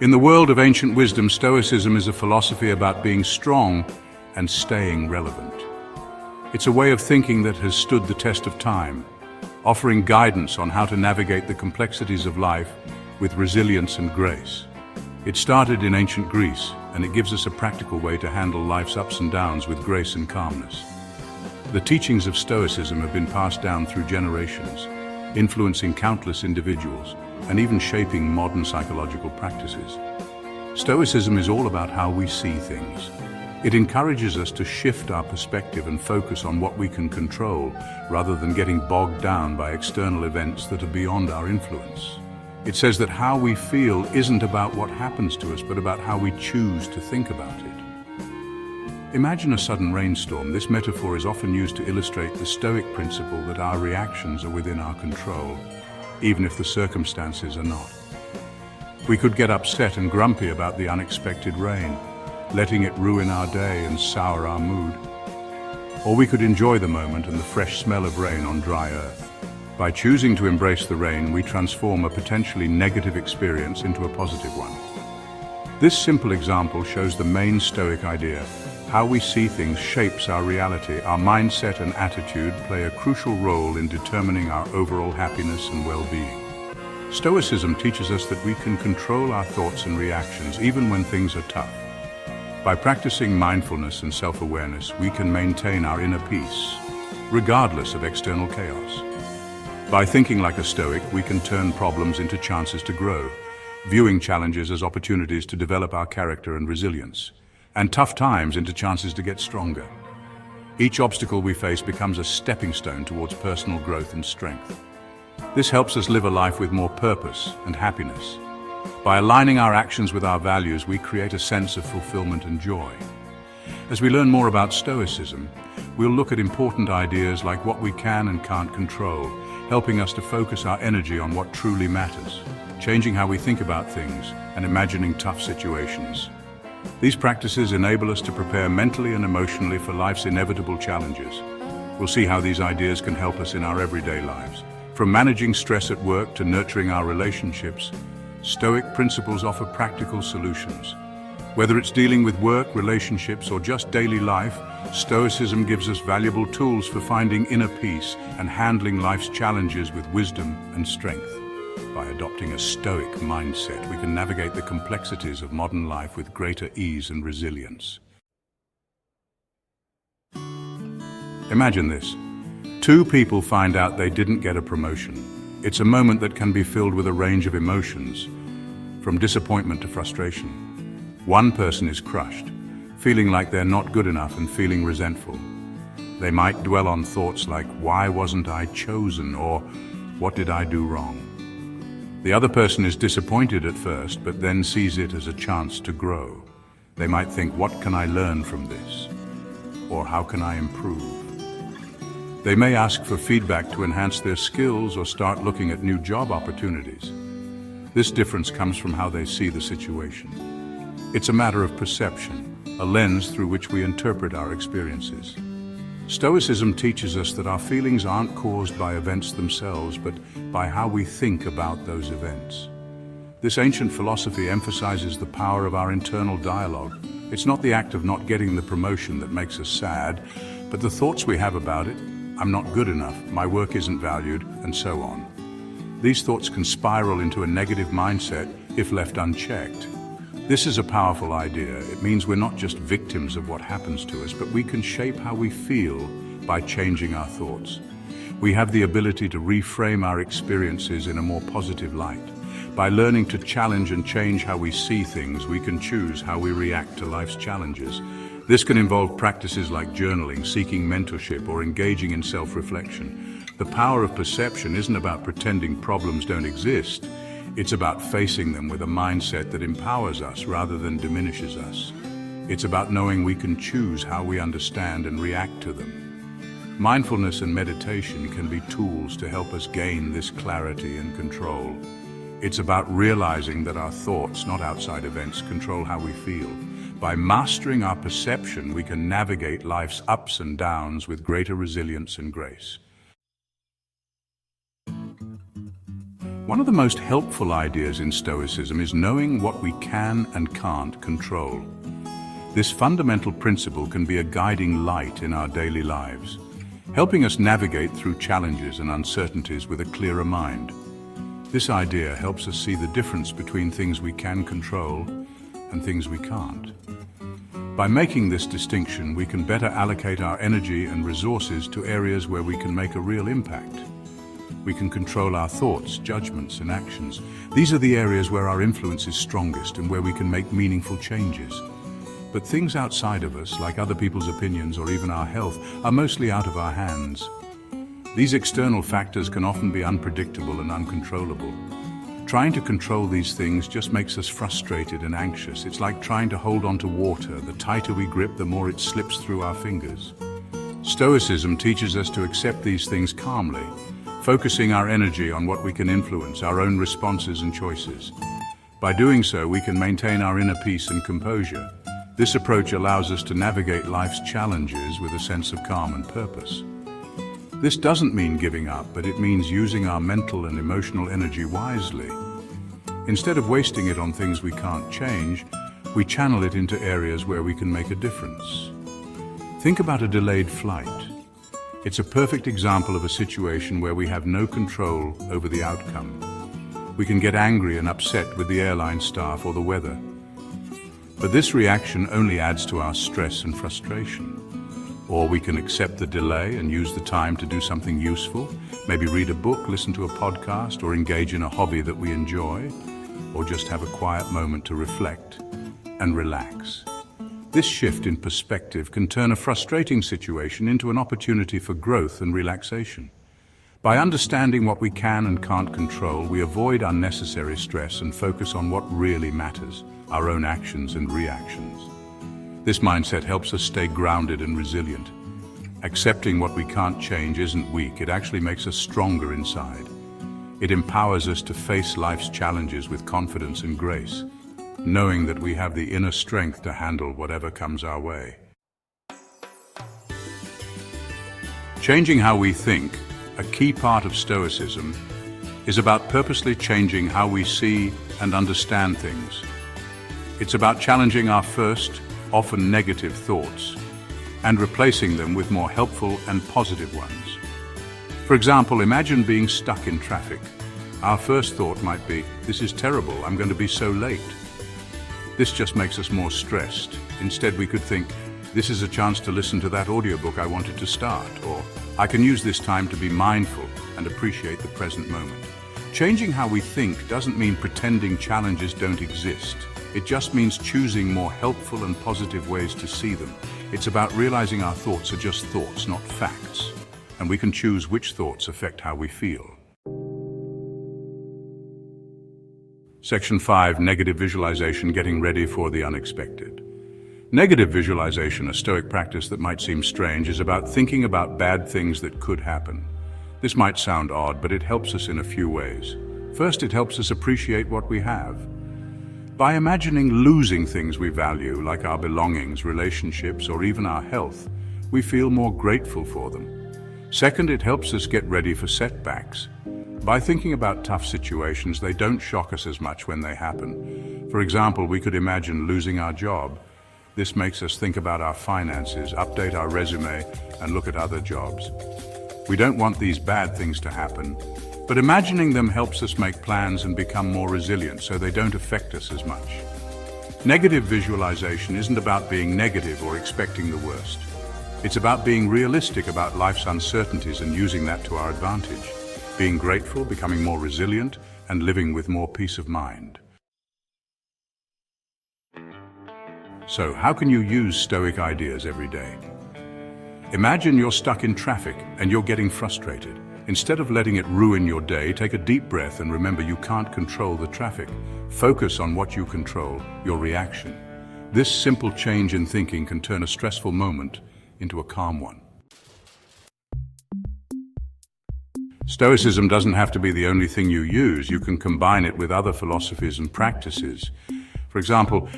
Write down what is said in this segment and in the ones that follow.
In the world of ancient wisdom, Stoicism is a philosophy about being strong and staying relevant. It's a way of thinking that has stood the test of time, offering guidance on how to navigate the complexities of life with resilience and grace. It started in ancient Greece, and it gives us a practical way to handle life's ups and downs with grace and calmness. The teachings of Stoicism have been passed down through generations, influencing countless individuals and even shaping modern psychological practices. Stoicism is all about how we see things. It encourages us to shift our perspective and focus on what we can control, rather than getting bogged down by external events that are beyond our influence. It says that how we feel isn't about what happens to us, but about how we choose to think about it. Imagine a sudden rainstorm. This metaphor is often used to illustrate the Stoic principle that our reactions are within our control, even if the circumstances are not. We could get upset and grumpy about the unexpected rain, letting it ruin our day and sour our mood. Or we could enjoy the moment and the fresh smell of rain on dry earth. By choosing to embrace the rain, we transform a potentially negative experience into a positive one. This simple example shows the main Stoic idea. How we see things shapes our reality. Our mindset and attitude play a crucial role in determining our overall happiness and well-being. Stoicism teaches us that we can control our thoughts and reactions even when things are tough. By practicing mindfulness and self-awareness, we can maintain our inner peace, regardless of external chaos. By thinking like a Stoic, we can turn problems into chances to grow, viewing challenges as opportunities to develop our character and resilience, and tough times into chances to get stronger. Each obstacle we face becomes a stepping stone towards personal growth and strength. This helps us live a life with more purpose and happiness. By aligning our actions with our values, we create a sense of fulfillment and joy. As we learn more about Stoicism, we'll look at important ideas like what we can and can't control, helping us to focus our energy on what truly matters, changing how we think about things, and imagining tough situations. These practices enable us to prepare mentally and emotionally for life's inevitable challenges. We'll see how these ideas can help us in our everyday lives. From managing stress at work to nurturing our relationships, Stoic principles offer practical solutions. Whether it's dealing with work, relationships, or just daily life, Stoicism gives us valuable tools for finding inner peace and handling life's challenges with wisdom and strength. By adopting a Stoic mindset, we can navigate the complexities of modern life with greater ease and resilience. Imagine this. Two people find out they didn't get a promotion. It's a moment that can be filled with a range of emotions, from disappointment to frustration. One person is crushed, feeling like they're not good enough and feeling resentful. They might dwell on thoughts like, "Why wasn't I chosen?" or "What did I do wrong?" The other person is disappointed at first, but then sees it as a chance to grow. They might think, "What can I learn from this?" or "How can I improve?" They may ask for feedback to enhance their skills or start looking at new job opportunities. This difference comes from how they see the situation. It's a matter of perception, a lens through which we interpret our experiences. Stoicism teaches us that our feelings aren't caused by events themselves, but by how we think about those events. This ancient philosophy emphasizes the power of our internal dialogue. It's not the act of not getting the promotion that makes us sad, but the thoughts we have about it. "I'm not good enough, my work isn't valued," and so on. These thoughts can spiral into a negative mindset if left unchecked. This is a powerful idea. It means we're not just victims of what happens to us, but we can shape how we feel by changing our thoughts. We have the ability to reframe our experiences in a more positive light. By learning to challenge and change how we see things, we can choose how we react to life's challenges. This can involve practices like journaling, seeking mentorship, or engaging in self-reflection. The power of perception isn't about pretending problems don't exist. It's about facing them with a mindset that empowers us rather than diminishes us. It's about knowing we can choose how we understand and react to them. Mindfulness and meditation can be tools to help us gain this clarity and control. It's about realizing that our thoughts, not outside events, control how we feel. By mastering our perception, we can navigate life's ups and downs with greater resilience and grace. One of the most helpful ideas in Stoicism is knowing what we can and can't control. This fundamental principle can be a guiding light in our daily lives, helping us navigate through challenges and uncertainties with a clearer mind. This idea helps us see the difference between things we can control and things we can't. By making this distinction, we can better allocate our energy and resources to areas where we can make a real impact. We can control our thoughts, judgments, and actions. These are the areas where our influence is strongest and where we can make meaningful changes. But things outside of us, like other people's opinions or even our health, are mostly out of our hands. These external factors can often be unpredictable and uncontrollable. Trying to control these things just makes us frustrated and anxious. It's like trying to hold on to water. The tighter we grip, the more it slips through our fingers. Stoicism teaches us to accept these things calmly, focusing our energy on what we can influence, our own responses and choices. By doing so, we can maintain our inner peace and composure. This approach allows us to navigate life's challenges with a sense of calm and purpose. This doesn't mean giving up, but it means using our mental and emotional energy wisely. Instead of wasting it on things we can't change, we channel it into areas where we can make a difference. Think about a delayed flight. It's a perfect example of a situation where we have no control over the outcome. We can get angry and upset with the airline staff or the weather. But this reaction only adds to our stress and frustration. Or we can accept the delay and use the time to do something useful, maybe read a book, listen to a podcast, or engage in a hobby that we enjoy, or just have a quiet moment to reflect and relax. This shift in perspective can turn a frustrating situation into an opportunity for growth and relaxation. By understanding what we can and can't control, we avoid unnecessary stress and focus on what really matters, our own actions and reactions. This mindset helps us stay grounded and resilient. Accepting what we can't change isn't weak, it actually makes us stronger inside. It empowers us to face life's challenges with confidence and grace, knowing that we have the inner strength to handle whatever comes our way. Changing how we think, a key part of Stoicism, is about purposely changing how we see and understand things. It's about challenging our first, often negative thoughts, and replacing them with more helpful and positive ones. For example, imagine being stuck in traffic. Our first thought might be, "This is terrible, I'm going to be so late." This just makes us more stressed. Instead, we could think, "This is a chance to listen to that audiobook I wanted to start," or "I can use this time to be mindful and appreciate the present moment." Changing how we think doesn't mean pretending challenges don't exist. It just means choosing more helpful and positive ways to see them. It's about realizing our thoughts are just thoughts, not facts, and we can choose which thoughts affect how we feel. Section 5, Negative Visualization, Getting Ready for the Unexpected. Negative visualization, a Stoic practice that might seem strange, is about thinking about bad things that could happen. This might sound odd, but it helps us in a few ways. First, it helps us appreciate what we have. By imagining losing things we value, like our belongings, relationships, or even our health, we feel more grateful for them. Second, it helps us get ready for setbacks. By thinking about tough situations, they don't shock us as much when they happen. For example, we could imagine losing our job. This makes us think about our finances, update our resume, and look at other jobs. We don't want these bad things to happen, but imagining them helps us make plans and become more resilient so they don't affect us as much. Negative visualization isn't about being negative or expecting the worst. It's about being realistic about life's uncertainties and using that to our advantage. Being grateful, becoming more resilient, and living with more peace of mind. So, how can you use Stoic ideas every day? Imagine you're stuck in traffic and you're getting frustrated. Instead of letting it ruin your day, take a deep breath and remember you can't control the traffic. Focus on what you control, your reaction. This simple change in thinking can turn a stressful moment into a calm one. Stoicism doesn't have to be the only thing you use. You can combine it with other philosophies and practices. For example,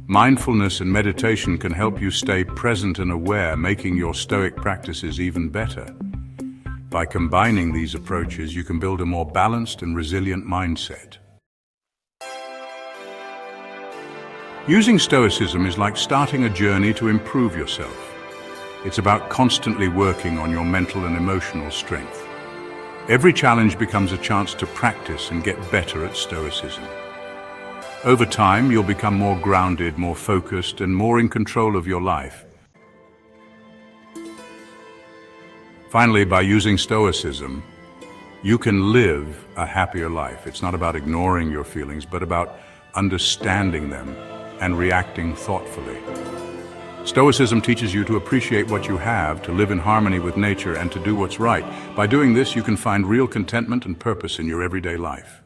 mindfulness and meditation can help you stay present and aware, making your Stoic practices even better. By combining these approaches, you can build a more balanced and resilient mindset. Using Stoicism is like starting a journey to improve yourself. It's about constantly working on your mental and emotional strength. Every challenge becomes a chance to practice and get better at Stoicism. Over time, you'll become more grounded, more focused, and more in control of your life. Finally, by using Stoicism, you can live a happier life. It's not about ignoring your feelings, but about understanding them and reacting thoughtfully. Stoicism teaches you to appreciate what you have, to live in harmony with nature, and to do what's right. By doing this, you can find real contentment and purpose in your everyday life.